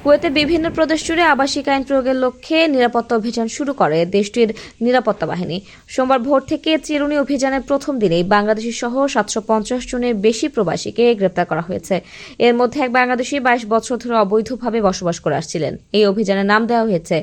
কুয়েতের বিভিন্ন প্রদেশ জুড়ে আবাসিক আইন প্রয়োগের লক্ষ্যে নিরাপত্তা অভিযান শুরু করে দেশটির নিরাপত্তা বাহিনী। সোমবার ভোর থেকে চিরুনি অভিযানের প্রথম দিনেই বাংলাদেশি সহ 750 জনের বেশি প্রবাসীকে গ্রেপ্তার করা হয়েছে। এর মধ্যে এক বাংলাদেশি 22 বছর ধরে অবৈধভাবে বসবাস করে আসছিলেন। এই অভিযানের নাম দেওয়া হয়েছে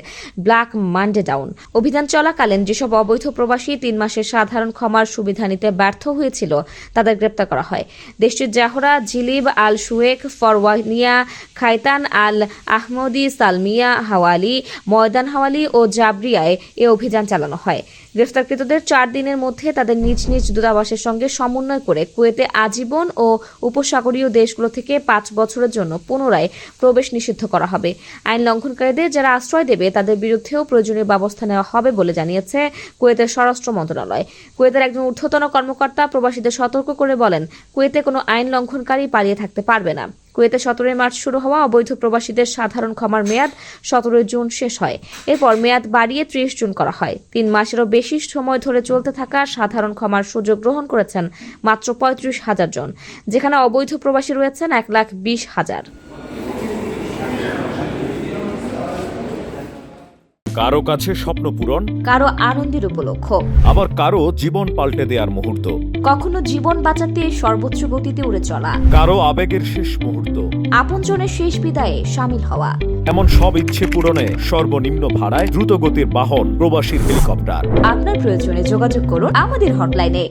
ব্ল্যাক মানডে ডাউন। অভিযান চলাকালীন যেসব অবৈধ প্রবাসী 3 মাসের সাধারণ ক্ষমার সুবিধা নিতে ব্যর্থ হয়েছিল তাদের গ্রেপ্তার করা হয়। দেশটির জাহরা, জিলিব, আল শুয়েক, ফরওয়ানিয়া, খাইতান, আল আহমদি, সালমিয়া হাওয়ালি, ময়দান হাওয়ালি ও জাবরিয়ায় এ অভিযান চালানো হয়। গ্রেফতারকৃতদের 4 দিনের মধ্যে তাদের নিজ নিজ দূতাবাসের সঙ্গে সমন্বয় করে কুয়েতে আজীবন ও উপসাগরীয় দেশগুলো থেকে 5 বছরের জন্য পুনরায় প্রবেশ নিষিদ্ধ করা হবে। আইন লঙ্ঘনকারীদের যারা আশ্রয় দেবে তাদের বিরুদ্ধেও প্রয়োজনীয় ব্যবস্থা নেওয়া হবে বলে জানিয়েছে কুয়েতের স্বরাষ্ট্র মন্ত্রণালয়। কুয়েতের একজন ঊর্ধ্বতন কর্মকর্তা প্রবাসীদের সতর্ক করে বলেন, কুয়েতে কোনো আইন লঙ্ঘনকারী পালিয়ে থাকতে পারবে না। কুয়েতে 17 মার্চ শুরু হওয়া অবৈধ প্রবাসীদের সাধারণ ক্ষমার মেয়াদ 17 জুন শেষ হয়। এরপর মেয়াদ বাড়িয়ে 30 জুন করা হয়। 3 মাসেরও বেশি সময় ধরে চলতে থাকা সাধারণ ক্ষমার সুযোগ গ্রহণ করেছেন মাত্র 35,000 জন, যেখানে অবৈধ প্রবাসী রয়েছেন 1,20,000। কারো কাছে স্বপ্ন পূরণ, কারো আনন্দের উপলক্ষ, আবার কারো জীবন পাল্টে দেওয়ার মুহূর্ত, কখনো জীবন বাঁচাতে সর্বোচ্চ গতিতে উড়ে চলা, কারো আবেগের শেষ মুহূর্ত, আপনজনের শেষ বিদায়ে শামিল হওয়া। এমন সব ইচ্ছে পূরণে সর্বনিম্ন ভাড়ায় দ্রুতগতির বাহন প্রবাসীর হেলিকপ্টার। আপনার প্রয়োজনে যোগাযোগ করুন আমাদের হটলাইনে।